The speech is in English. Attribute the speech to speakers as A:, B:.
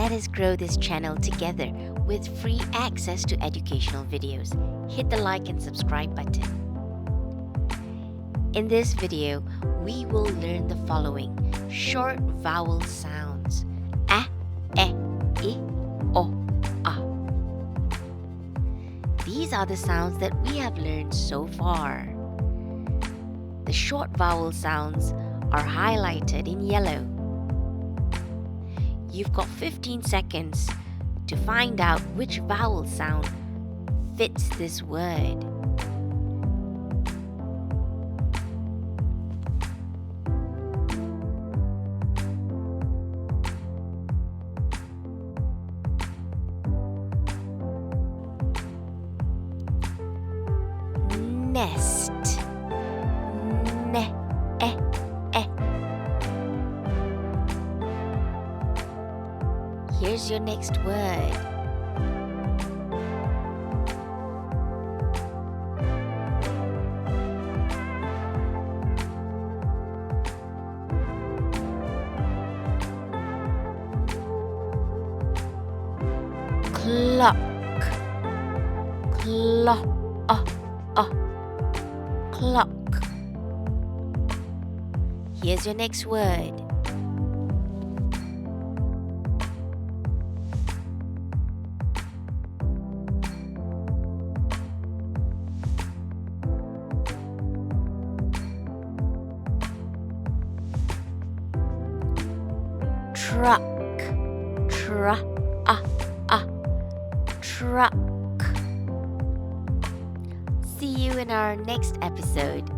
A: Let us grow this channel together with free access to educational videos. Hit the like and subscribe button. In this video, we will learn the following short vowel sounds: a, e, I, o, a. These are the sounds that we have learned so far. The short vowel sounds are highlighted in yellow. You've got 15 seconds to find out which vowel sound fits this word. Nest. Ne, e, e. Here's your next word. Clock. Clock. Here's your next word. Truck. Truck. See you in our next episode.